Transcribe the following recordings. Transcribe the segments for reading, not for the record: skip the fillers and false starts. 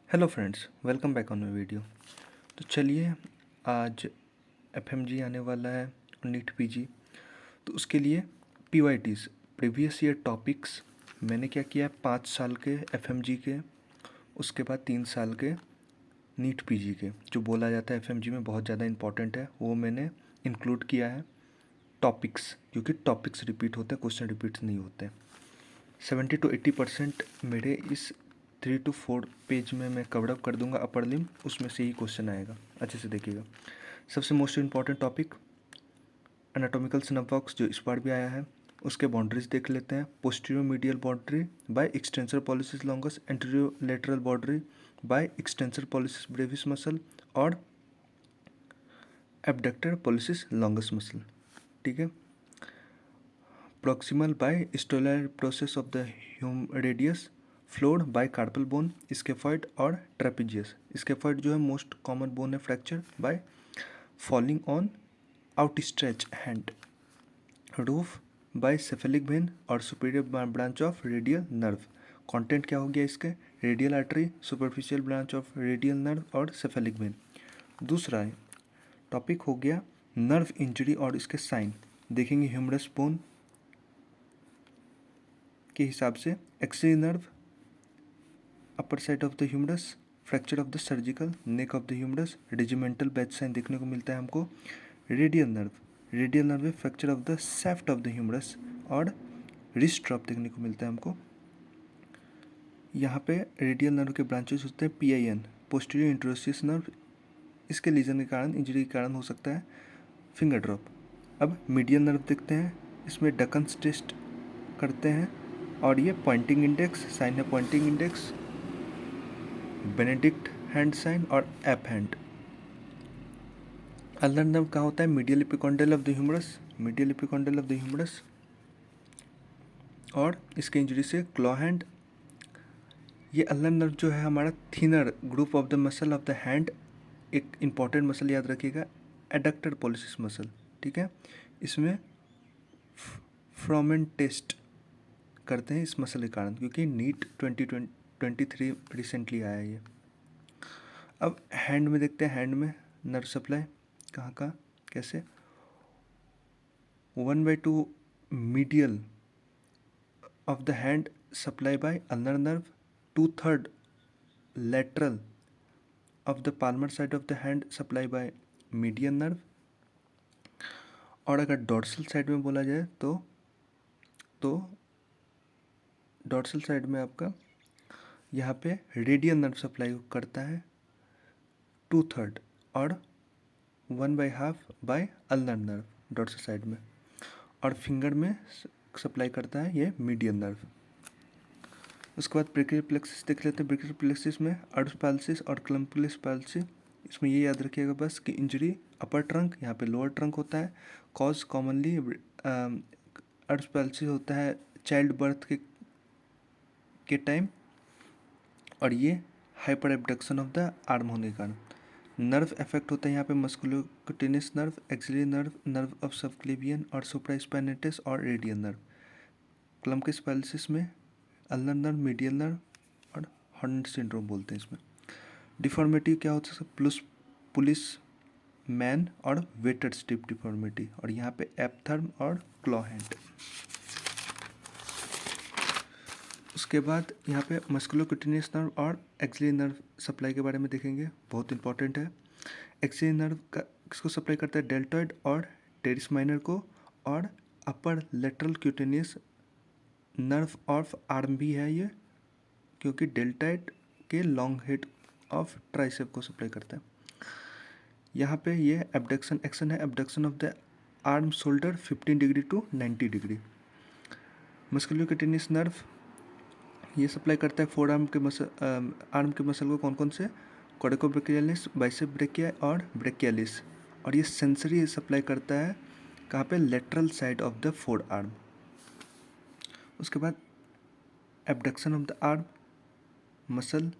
Hello friends, welcome back on my video. तो चलिए, आज एफएमजी आने वाला है और नीट पीजी। तो उसके लिए पीवाईटीज प्रीवियस ईयर टॉपिक्स मैंने क्या किया है, 5 साल के एफएमजी के, उसके बाद 3 साल के नीट पीजी के, जो बोला जाता है एफएमजी में बहुत ज़्यादा इंपॉर्टेंट है, वो मैंने इंक्लूड किया है टॉपिक्स, क्योंकि टॉपिक्स रिपीट होते हैं, क्वेश्चन रिपीट नहीं होते। 70 to 80% मेरे इस 3 to 4 पेज में मैं कवर अप कर दूंगा अपर लिम, उसमें से ही क्वेश्चन आएगा। अच्छे से देखिएगा। सबसे most important topic anatomical snap box, जो इस बार भी आया है, उसके बाउंड्रीज देख लेते हैं। Posterior medial boundary by extensor pollicis longus, anterior lateral boundary by extensor pollicis brevis muscle और एबडक्टर पॉलिसिस लॉन्गस मसल। ठीक है। proximal by stellar process of the radius, floored by carpal bone, scaphoid और trapezius. Scaphoid जो है most common bone है fracture by falling on outstretch hand. Roof by cephalic vein और superior branch of radial nerve. Content क्या हो गया इसके, radial artery, superficial branch of radial nerve और सेफेलिक वेन। दूसरा टॉपिक हो गया नर्व इंजरी और इसके साइन देखेंगे। ह्यूमरस बोन के हिसाब से axillary nerve, upper side of the humerus, fracture of the surgical neck of the humerus, regimental badge sign देखने को मिलता है हमको। रेडियल नर्व में fracture of the shaft of the humerus और रिस्ट ड्रॉप देखने को मिलता है हमको। यहाँ पे रेडियल नर्व के ब्रांचेस होते हैं PIN, पोस्टीरियर इंट्रोसियस नर्व, इसके लीजन के कारण, इंजरी के कारण हो सकता है फिंगर ड्रॉप। अब मीडियल नर्व देखते हैं, इसमें डकन्स टेस्ट करते हैं और ये पॉइंटिंग इंडेक्स साइन है, pointing index, Benedict hand sign और एप हैंड। अल्नर नर्व कहाँ होता है, medial epicondyle of the humerus, और इसके इंजरी से क्लॉ हैंड। ये अल्नर नर्व जो है हमारा thinner group of the muscle of the hand, एक इंपॉर्टेंट मसल याद रखिएगा, एडक्टर पॉलिसिस मसल। ठीक है। इसमें फ्रॉमेन टेस्ट करते हैं इस मसल के कारण, क्योंकि नीट 2023 रिसेंटली आया है ये। अब हैंड में देखते हैं, हैंड में नर्व सप्लाई कहाँ कैसे। 1/2 medial of the hand supply bye ulnar nerve, 2/3 lateral of the palmar side of the hand supply by median nerve। और अगर डॉर्सल साइड में बोला जाए तो डॉर्सल साइड में आपका यहाँ पे रेडियल नर्व सप्लाई करता है 2/3 और 1/2 by ulnar nerve dorsal side में, और फिंगर में सप्लाई करता है ये मीडियन नर्व। उसके बाद ब्रेकियल प्लेक्सिस देख लेते हैं। ब्रेकियल प्लेक्सिस में अर्ड्स पैल्सिस और क्लम्पलिस पैल्सी। इसमें ये याद रखिएगा बस कि इंजरी अपर ट्रंक, यहाँ पे लोअर ट्रंक होता है। कॉज कॉमनली अर्ड्स पैल्सी होता है चाइल्ड बर्थ के टाइम, और ये hyper abduction of the arm होने के कारण। नर्व इफेक्ट होता है यहाँ पे musculocutaneous nerve, axillary nerve, nerve of subclavian और सुप्रास्पाइनेटस और रेडियल नर्व। क्लम्पलिस पैल्सिस में अल्नर नर्व, मीडियल नर्व और हॉर्न सिंड्रोम बोलते हैं इसमें। डिफॉर्मिटी क्या होता है, पुलिस मैन और वेटेड स्टिप डिफॉर्मिटी, और यहाँ पे एपथर्म और क्लॉ हैंड। उसके बाद यहाँ पे मस्कुलोक्यूटेनियस नर्व और एक्सिलरी नर्व सप्लाई के बारे में देखेंगे, बहुत इंपॉर्टेंट है। एक्सिलरी नर्व का किसको सप्लाई करता है, डेल्टॉइड और टेरिस माइनर को, और upper lateral cutaneous nerve of arm भी है ये, क्योंकि डेल्टॉइड के लॉन्ग हेड ऑफ ट्राइसेप को सप्लाई करता है। यहाँ पे ये एबडक्शन एक्शन है, abduction of the arm shoulder 15 degree to 90 degree. Musculocutaneous nerve ये सप्लाई करता है फोर आर्म के मसल को, कौन कौन से, कोडेकोब्रेकियालिस, बाइसेप ब्रेकिया और ब्रेकियालिस, और ये सेंसरी सप्लाई करता है कहाँ पे, lateral side of the four arm. उसके बाद abduction of the arm muscle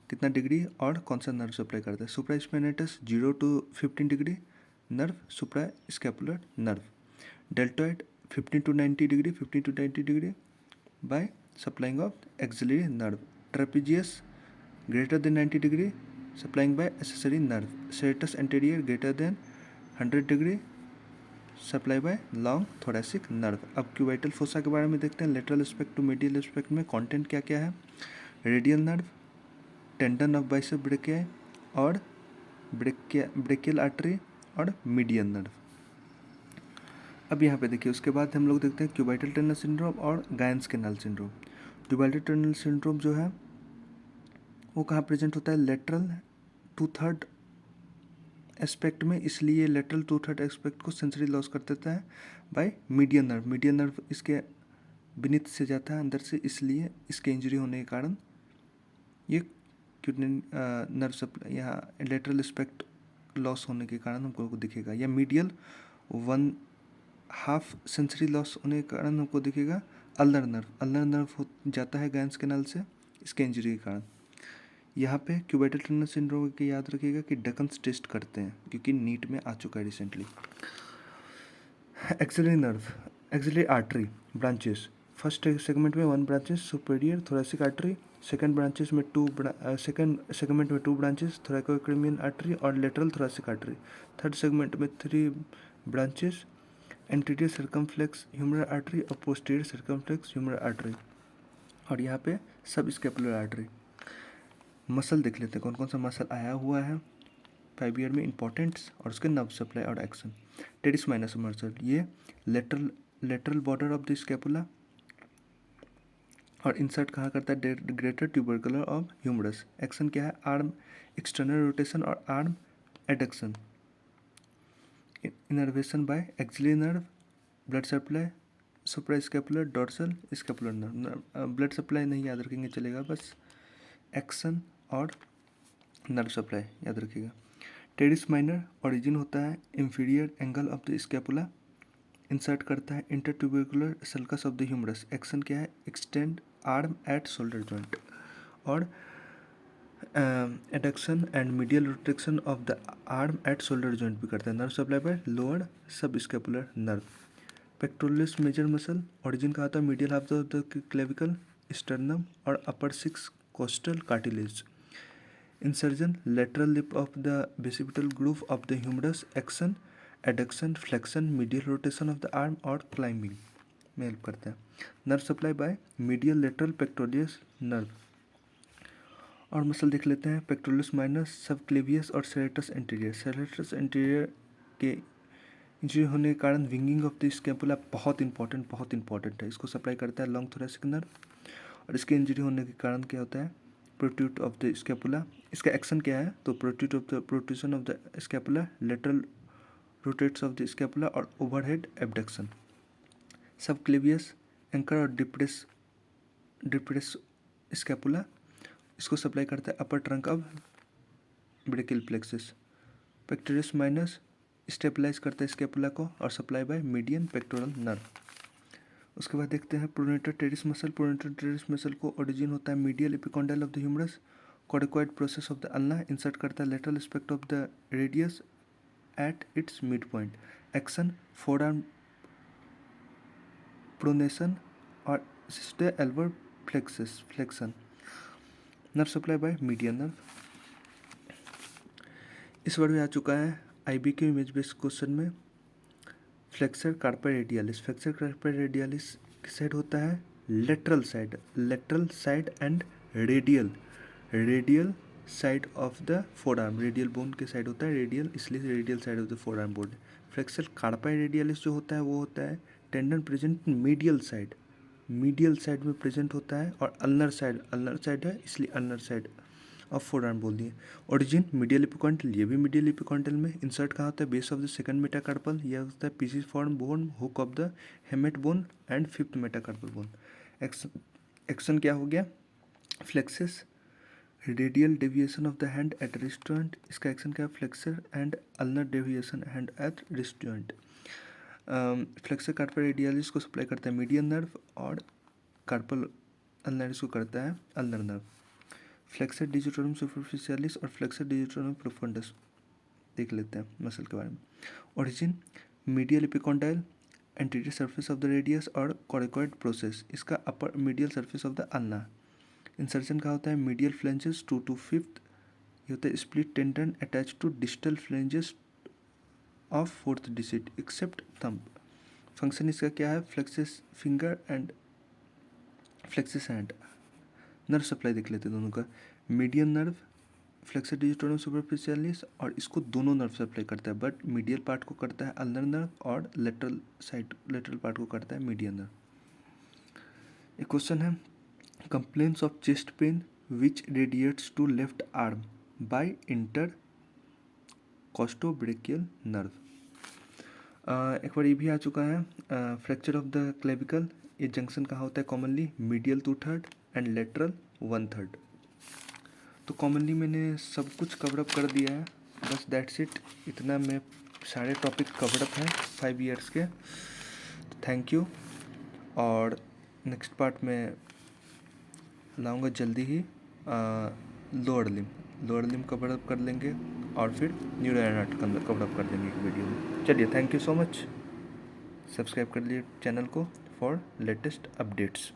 कितना डिग्री और कौन सा नर्व सप्लाई करता है, supraspinatus 0 to 15 degree nerve, supra scapular nerve. Deltoid 15 to 90 degree by supplying of axillary nerve. Trapezius greater than 90 degree supplying by accessory nerve. Serratus anterior greater than 100 degree supply by long thoracic nerve. अब cubital fossa के बारे में देखते हैं. Lateral aspect to medial aspect में content क्या क्या है. Radial nerve, tendon of bicep brachii और ब्रेकियल आर्टरी और मीडियन नर्व. अब यहाँ पे देखिए, उसके बाद हम लोग देखते हैं क्यूबाइटल टनल सिंड्रोम और Guyon's canal syndrome. Cubital tunnel syndrome जो है वो कहाँ प्रेजेंट होता है. लेटरल 2/3 एस्पेक्ट में, इसलिए लेटरल 2/3 एस्पेक्ट को सेंसरी लॉस कर देता है by median nerve. Median nerve इसके बीनीथ से जाता है अंदर से, इसलिए इसके इंजरी होने के कारण ये नर्व सप्लाई यहाँ लेटरल एस्पेक्ट लॉस होने के कारण हमको दिखेगा. या मीडियल 1/2 सेंसरी लॉस होने के कारण हमको दिखेगा अल्नर नर्व. अल्नर नर्व हो जाता है गायंस कैनाल से इसके इंजरी के कारण. यहाँ पे क्यूबाइटल टनल सिंड्रोम के याद रखिएगा कि डकन्स टेस्ट करते हैं क्योंकि नीट में आ चुका है recently. Axillary nerve, axillary artery branches. First segment में 1 branches superior thoracic artery, second segment में 2 ब्रांचेस थोरैकोक्रेनियल आर्टरी और lateral thoracic artery. Third segment में 3 branches anterior circumflex humeral artery और पोस्टीरियर सर्कमफ्लेक्स ह्यूमरल आर्टरी. और यहाँ पे सब scapular artery. Muscle देख लेते हैं कौन कौन सा मसल आया हुआ है 5 ईयर में इंपॉर्टेंट्स और उसके नर्व सप्लाई और एक्शन. टेरिस माइनस मसल, ये lateral border of the scapula और इंसर्ट कहाँ करता है greater tubercular of humerus. Action क्या है. आर्म एक्सटर्नल रोटेशन और arm adduction. Innervation by axillary nerve, blood supply supra scapular dorsal scapular nerve. Blood supply नहीं याद रखेंगे चलेगा, बस एक्शन और नर्व सप्लाई याद रखिएगा. टेरिस माइनर ओरिजिन होता है inferior angle of the scapula, insert करता है intertubercular sulcus of the humerus. Action क्या है. Extend arm at shoulder joint और adduction and medial rotation of the arm at shoulder joint भी करता है. Nerve supply by lower sub scapular nerve. Pectoralis major muscle origin कहा था medial half of the clavicle sternum और upper 6 costal cartilage. Insertion lateral lip of the bicipital groove of the humerus. Action adduction flexion medial rotation of the arm और climbing में help करता है. Nerve supply by medial lateral pectoralis nerve. और muscle देख लेते हैं pectoralis minus subclavius और serratus anterior. Serratus anterior के इंजरी होने के कारण विंगिंग ऑफ द स्कैपुला बहुत इंपॉर्टेंट है. इसको सप्लाई करता है लॉन्ग थोरेसिक नर्व. और इसके इंजरी होने के कारण क्या होता है प्रोट्रूट ऑफ द स्कैपुला. इसका एक्शन क्या है तो protrusion of the scapula, lateral rotates of the scapula और ओवरहेड एबडक्शन. सबक्लेवियस एंकर और डिप्रेस स्कैपुला, इसको सप्लाई करता है upper trunk of brachial plexus. Pectoralis minus stabilize करता है स्कैपुला को और supply by median pectoral nerve. उसके बाद देखते हैं pronator teres muscle. Pronator teres muscle को ओरिजिन होता है medial epicondyle of the humerus. Coronoid process of the ulna, insert करता है lateral aspect of the radius at its mid point. Action forearm pronation और elbow flexion. Nerve supply by median nerve. इस word में आ चुका है IB के image based question में flexor carpi radialis. Flexor carpi radialis किस साइड होता है lateral side and radial side of the forearm. Radial bone के साइड होता है रेडियल, इसलिए radial side of the forearm bone. Flexor carpi radialis जो होता है वो होता है टेंडन प्रेजेंट मीडियल साइड में प्रेजेंट होता है और अल्नर साइड है इसलिए अल्नर साइड ऑफ फोरआर्म बोल दिए. ओरिजिन मीडियल एपिकॉन्टल, ये भी मीडियल एपिकॉन्टल में. इंसर्ट कहाँ होता है base of the second metacarpal, यह होता है pisiform bone, hook of the hamate bone and 5th metacarpal bone. Action क्या हो गया flexes radial deviation of the hand at wrist joint. इसका एक्शन क्या है flexor and ulnar deviation hand at wrist joint. Flexor carpal radialis को supply करता है median nerve और कार्पल अल्नरिस को करता है ulnar nerve. Flexor digitorum superficialis और फ्लेक्सर डिजिटोरम प्रोफंडस देख लेते हैं मसल के बारे में. Origin medial epicondyle, anterior surface of the radius और कॉरिकॉइड प्रोसेस. इसका upper medial surface of the ulna. Insertion कहाँ होता है, मीडियल फ्लेंजेस 2 to 5th, ये होता है split tendon attach to distal phalanges of 4th digit except thumb. Function इसका क्या है, flexes finger and flexes hand. Nerve supply देख लेते हैं दोनों का। Median nerve flexor digitorum superficialis, और इसको दोनों नर्व सप्लाई करता है, बट मीडियल पार्ट को करता है अल्नर नर्व और लेटरल पार्ट को करता है मीडियन नर्व। एक क्वेश्चन है, complaints of chest pain which radiates to left arm by intercostobrachial nerve. एक बार ये भी आ चुका है, फ्रैक्चर ऑफ द क्लेविकल, ये जंक्शन कहाँ होता है कॉमनली, मीडियल 2/3 एंड लेटरल 1/3। तो कॉमनली मैंने सब कुछ कवर अप कर दिया है, बस दैट्स इट, इतना में सारे टॉपिक कवर अप हैं 5 ईयर्स के। थैंक यू, और नेक्स्ट पार्ट में लाऊंगा जल्दी ही लोअर लिम कवर अप कर लेंगे, और फिर न्यूरो एनाटॉमी कवर अप कर देंगे एक वीडियो में। चलिए, thank you so much, subscribe कर लिए चैनल को फॉर लेटेस्ट अपडेट्स।